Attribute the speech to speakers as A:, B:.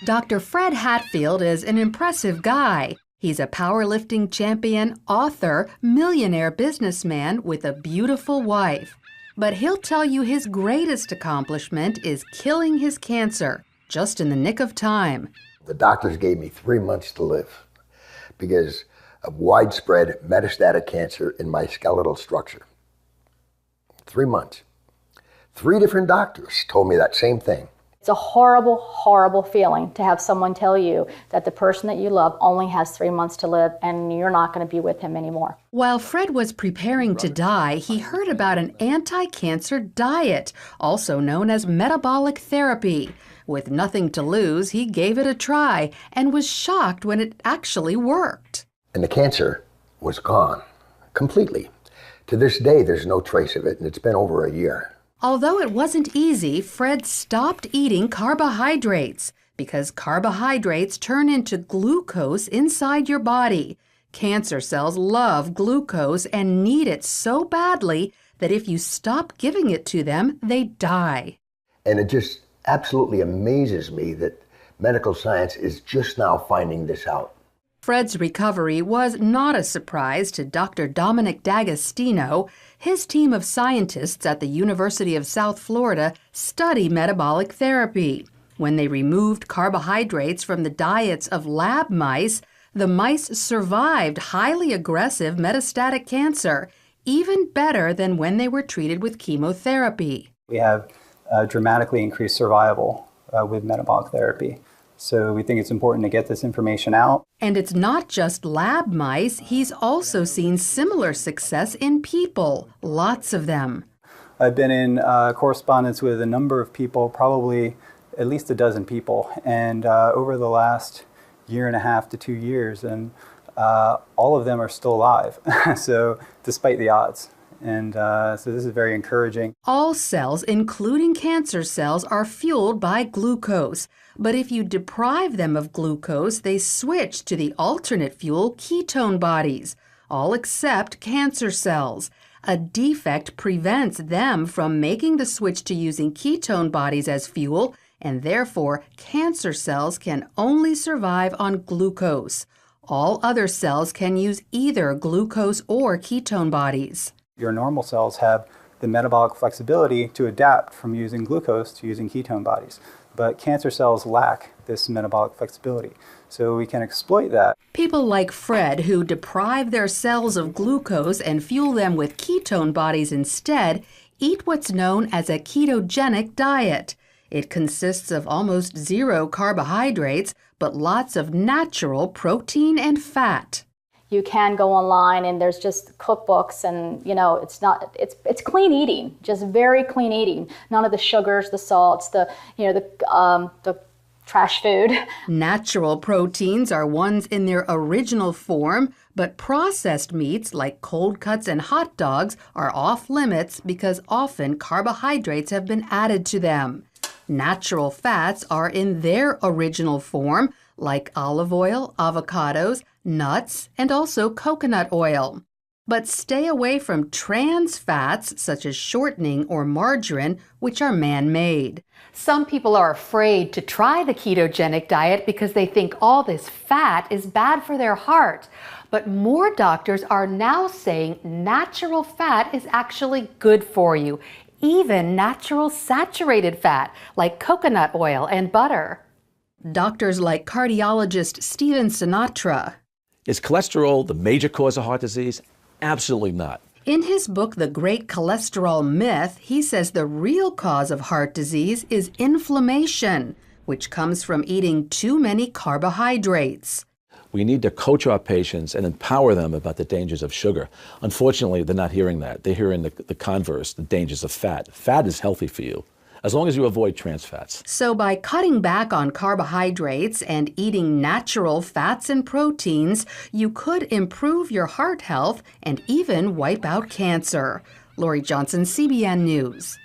A: Dr. Fred Hatfield is an impressive guy. He's a powerlifting champion, author, millionaire businessman with a beautiful wife. But he'll tell you his greatest accomplishment is killing his cancer, just in the nick of time.
B: The doctors gave me 3 months to live because of widespread metastatic cancer in my skeletal structure. 3 months. 3 different doctors told me that same thing.
C: It's a horrible, horrible feeling to have someone tell you that the person that you love only has 3 months to live and you're not going to be with him anymore.
A: While Fred was preparing to die, he heard about an anti-cancer diet, also known as metabolic therapy. With nothing to lose, he gave it a try and was shocked when it actually worked.
B: And the cancer was gone completely. To this day, there's no trace of it, and it's been over a year.
A: Although it wasn't easy, Fred stopped eating carbohydrates because carbohydrates turn into glucose inside your body. Cancer cells love glucose and need it so badly that if you stop giving it to them, they die.
B: And it just absolutely amazes me that medical science is just now finding this out.
A: Fred's recovery was not a surprise to Dr. Dominic D'Agostino. His team of scientists at the University of South Florida study metabolic therapy. When they removed carbohydrates from the diets of lab mice, the mice survived highly aggressive metastatic cancer, even better than when they were treated with chemotherapy.
D: We have dramatically increased survival with metabolic therapy. So we think it's important to get this information out.
A: And it's not just lab mice. He's also seen similar success in people, lots of them.
D: I've been in correspondence with a number of people, probably at least a dozen people, and over the last 1.5 to 2 years, and all of them are still alive, so despite the odds. And so this is very encouraging.
A: All cells, including cancer cells, are fueled by glucose. But if you deprive them of glucose, they switch to the alternate fuel ketone bodies, all except cancer cells. A defect prevents them from making the switch to using ketone bodies as fuel, and therefore cancer cells can only survive on glucose. All other cells can use either glucose or ketone bodies.
D: Your normal cells have the metabolic flexibility to adapt from using glucose to using ketone bodies. But cancer cells lack this metabolic flexibility, so we can exploit that.
A: People like Fred, who deprive their cells of glucose and fuel them with ketone bodies instead, eat what's known as a ketogenic diet. It consists of almost 0 carbohydrates, but lots of natural protein and fat.
C: You can go online and there's just cookbooks and, it's clean eating, just very clean eating. None of the sugars, the salts, the trash food.
A: Natural proteins are ones in their original form, but processed meats like cold cuts and hot dogs are off limits because often carbohydrates have been added to them. Natural fats are in their original form, like olive oil, avocados, nuts, and also coconut oil. But stay away from trans fats such as shortening or margarine, which are man-made. Some people are afraid to try the ketogenic diet because they think all this fat is bad for their heart. But more doctors are now saying natural fat is actually good for you, even natural saturated fat like coconut oil and butter. Doctors like cardiologist Stephen Sinatra.
E: Is cholesterol the major cause of heart disease? Absolutely not.
A: In his book, The Great Cholesterol Myth, he says the real cause of heart disease is inflammation, which comes from eating too many carbohydrates.
E: We need to coach our patients and empower them about the dangers of sugar. Unfortunately, they're not hearing that. They're hearing the converse, the dangers of fat. Fat is healthy for you, as long as you avoid trans fats.
A: So by cutting back on carbohydrates and eating natural fats and proteins, you could improve your heart health and even wipe out cancer. Lori Johnson, CBN News.